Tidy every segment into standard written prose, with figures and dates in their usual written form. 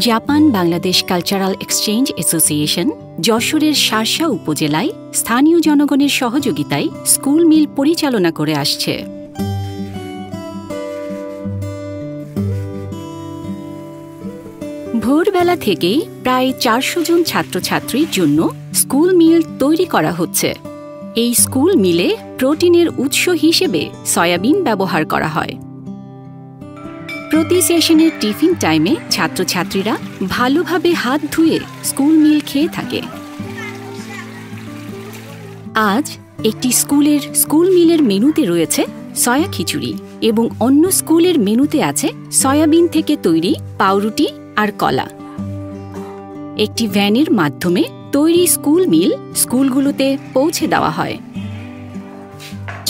Japan Bangladesh cultural exchange association যশোরের শার্শা উপজেলায় স্থানীয় জনগণের সহযোগিতায় স্কুল মিল পরিচালনা করে আসছে। ভোরবেলা থেকেই প্রায় ৪০০ জন ছাত্রছাত্রীর জন্য স্কুল মিল তৈরি করা হচ্ছে। এই স্কুল মিলে প্রোটিনের উৎস হিসেবে সয়াবিন ব্যবহার করা হয়। প্রতি সেশনের টিফিন টাইমে ছাত্রছাত্রীরা ভালোভাবে হাত ধুয়ে স্কুল মিল খেয়ে থাকে। আজ একটি স্কুল মিলের মেনুতে রয়েছে সয়া খিচুড়ি এবং অন্য স্কুলের মেনুতে আছে সয়াবিন থেকে তৈরি পাউরুটি আর কলা। একটি ভ্যানের মাধ্যমে তৈরি স্কুল মিল স্কুলগুলোতে পৌঁছে দেওয়া হয়।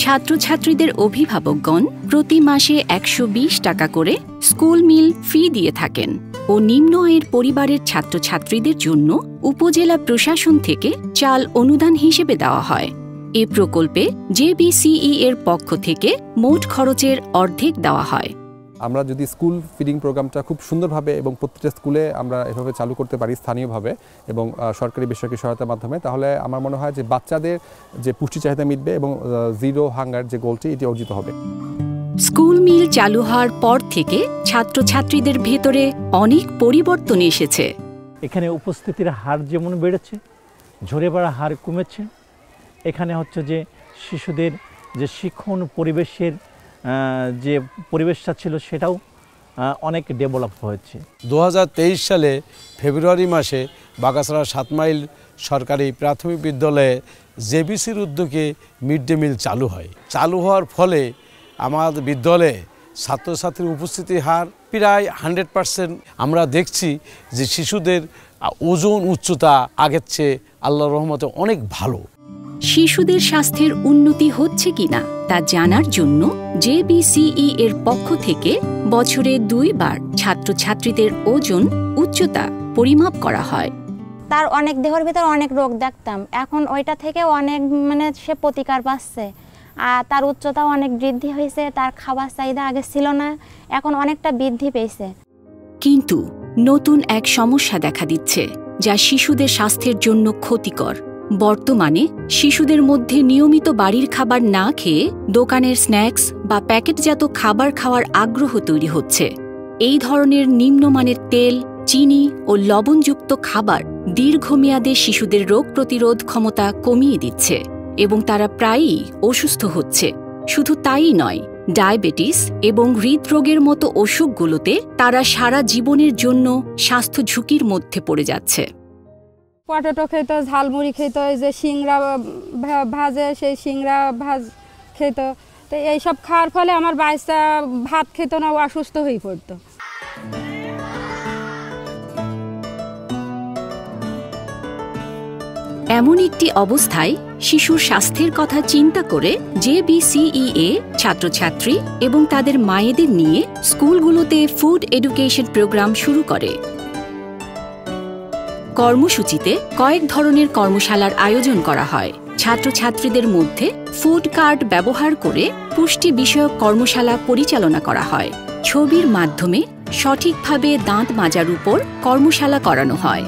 ছাত্রছাত্রীদের অভিভাবকগণ প্রতি মাসে ১২০ টাকা করে স্কুল মিল ফি দিয়ে থাকেন ও নিম্ন আয়ের পরিবারের ছাত্রছাত্রীদের জন্য উপজেলা প্রশাসন থেকে চাল অনুদান হিসেবে দেওয়া হয়। এ প্রকল্পে JBCE এর পক্ষ থেকে মোট খরচের অর্ধেক দেওয়া হয়। আমরা যদি স্কুল ফিডিং প্রোগ্রামটা খুব সুন্দরভাবে এবং প্রত্যেকটা স্কুলে আমরা এভাবে চালু করতে পারি স্থানীয়ভাবে এবং সরকারি বেসরকারি সহায়তার মাধ্যমে, তাহলে আমার মনে হয় যে বাচ্চাদের যে পুষ্টি চাহিদা মিটবে এবং জিরো হাঙ্গার যে গোলটি এটি অর্জিত হবে। স্কুল মিল চালু হওয়ার পর থেকে ছাত্রছাত্রীদের ভেতরে অনেক পরিবর্তন এসেছে। এখানে উপস্থিতির হার যেমন বেড়েছে, ঝরে পড়া হার কমেছে। এখানে হচ্ছে যে শিশুদের যে শিক্ষণ পরিবেশের যে পরিবেশটা ছিল সেটাও অনেক ডেভেলপ হয়েছে। ২০২৩ সালে ফেব্রুয়ারি মাসে বাগাছড়া ৭ মাইল সরকারি প্রাথমিক বিদ্যালয়ে JBCর উদ্যোগে মিড ডে মিল চালু হয়। চালু হওয়ার ফলে আমাদের বিদ্যালয়ে ছাত্রছাত্রীর উপস্থিতির হার প্রায় 100%। আমরা দেখছি যে শিশুদের ওজন উচ্চতা আগের চেয়ে আল্লাহর রহমতে অনেক ভালো। শিশুদের স্বাস্থ্যের উন্নতি হচ্ছে কিনা তা জানার জন্য JBCE এর পক্ষ থেকে বছরে ২ বার ছাত্রছাত্রীদের ওজন উচ্চতা পরিমাপ করা হয়। তার অনেক দেহের ভিতর অনেক রোগ দেখতাম, এখন ওইটা থেকে অনেক সে প্রতিকার পাচ্ছে। আর তার উচ্চতাও অনেক বৃদ্ধি হয়েছে, তার খাবার চাহিদা আগে ছিল না, এখন অনেকটা বৃদ্ধি পেয়েছে। কিন্তু নতুন এক সমস্যা দেখা দিচ্ছে যা শিশুদের স্বাস্থ্যের জন্য ক্ষতিকর। বর্তমানে শিশুদের মধ্যে নিয়মিত বাড়ির খাবার না খেয়ে দোকানের স্ন্যাক্স বা প্যাকেটজাত খাবার খাওয়ার আগ্রহ তৈরি হচ্ছে। এই ধরনের নিম্নমানের তেল, চিনি ও লবণযুক্ত খাবার দীর্ঘমেয়াদে শিশুদের রোগ প্রতিরোধ ক্ষমতা কমিয়ে দিচ্ছে এবং তারা প্রায়ই অসুস্থ হচ্ছে। শুধু তাই নয়, ডায়াবেটিস এবং হৃদরোগের মতো অসুখগুলোতে তারা সারা জীবনের জন্য স্বাস্থ্য ঝুঁকির মধ্যে পড়ে যাচ্ছে। পটেটো খেত, ঝালমুড়ি খেত, যে সিংড়া ভাজে সেই সিংড়া ভাজ খেত। তো এইসব খাওয়ার ফলে আমার বাচ্চা ভাত খেত না, ও অসুস্থ হয়ে পড়ত। এমন একটি অবস্থায় শিশুর স্বাস্থ্যের কথা চিন্তা করে JBCE ছাত্রছাত্রী এবং তাদের মায়েদের নিয়ে স্কুলগুলোতে ফুড এডুকেশন প্রোগ্রাম শুরু করে। কর্মসূচিতে কয়েক ধরনের কর্মশালার আয়োজন করা হয়। ছাত্রছাত্রীদের মধ্যে ফুড কার্ড ব্যবহার করে পুষ্টি বিষয়ক কর্মশালা পরিচালনা করা হয়। ছবির মাধ্যমে সঠিকভাবে দাঁত মাজার উপর কর্মশালা করানো হয়।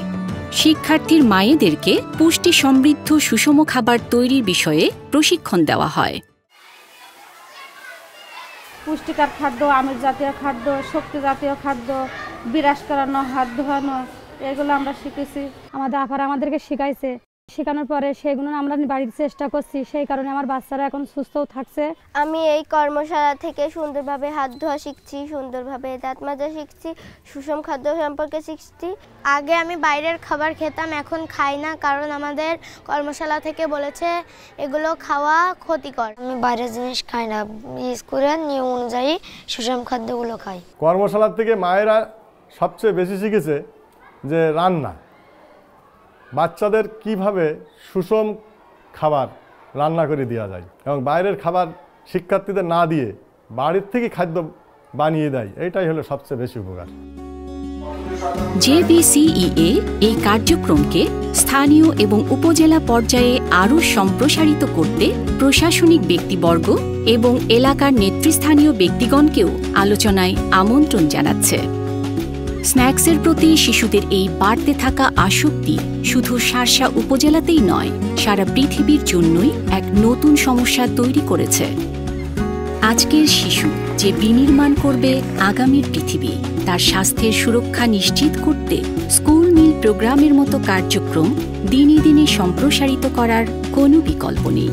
শিক্ষার্থীর মায়েদেরকে পুষ্টি সমৃদ্ধ সুষম খাবার তৈরির বিষয়ে প্রশিক্ষণ দেওয়া হয়। পুষ্টিকর খাদ্য, আমিষ জাতীয় খাদ্য, শক্তি জাতীয় খাদ্য, বিরাস করানো, হাত ধোয়ানো, এগুলো আমরা শিখেছি। আমাদের আপারা আমাদেরকে শিখাইছে। শেখানোর পরে সেগুলো আমরা বাড়ির চেষ্টা করছি, সেই কারণে আমার বাচ্চারা এখন সুস্থও থাকছে। আমি এই কর্মশালা থেকে সুন্দরভাবে হাত ধোয়া শিখছি, সুন্দরভাবে দাঁত মাজা শিখছি, সুষম খাদ্য সম্পর্কে শিখছি। আগে আমি বাইরের খাবার খেতাম, এখন খাই না, কারণ আমাদের কর্মশালা থেকে বলেছে এগুলো খাওয়া ক্ষতিকর। আমি বাইরের জিনিস খাই না, স্কুলের নিয়ম অনুযায়ী সুষম খাদ্যগুলো খাই। কর্মশালার থেকে মায়েরা সবচেয়ে বেশি শিখেছে যে রান্না, বাচ্চাদের কিভাবে সুষম খাবার রান্না করে দেওয়া যায় এবং বাইরের খাবার শিক্ষার্থীদের না দিয়ে বাড়ির থেকে খাদ্য বানিয়ে দেয়, এটাই হলো সবচেয়ে বেশি উপকার। JBCE এই কার্যক্রমকে স্থানীয় এবং উপজেলা পর্যায়ে আরও সম্প্রসারিত করতে প্রশাসনিক ব্যক্তিবর্গ এবং এলাকার নেতৃস্থানীয় ব্যক্তিগণকেও আলোচনায় আমন্ত্রণ জানাচ্ছে। স্ন্যাক্সের প্রতি শিশুদের এই বাড়তে থাকা আসক্তি শুধু শার্শা উপজেলাতেই নয়, সারা পৃথিবীর জন্যই এক নতুন সমস্যা তৈরি করেছে। আজকের শিশু যে বিনির্মাণ করবে আগামীর পৃথিবী, তার স্বাস্থ্যের সুরক্ষা নিশ্চিত করতে স্কুল মিল প্রোগ্রামের মতো কার্যক্রম দিনে দিনে সম্প্রসারিত করার কোনো বিকল্প নেই।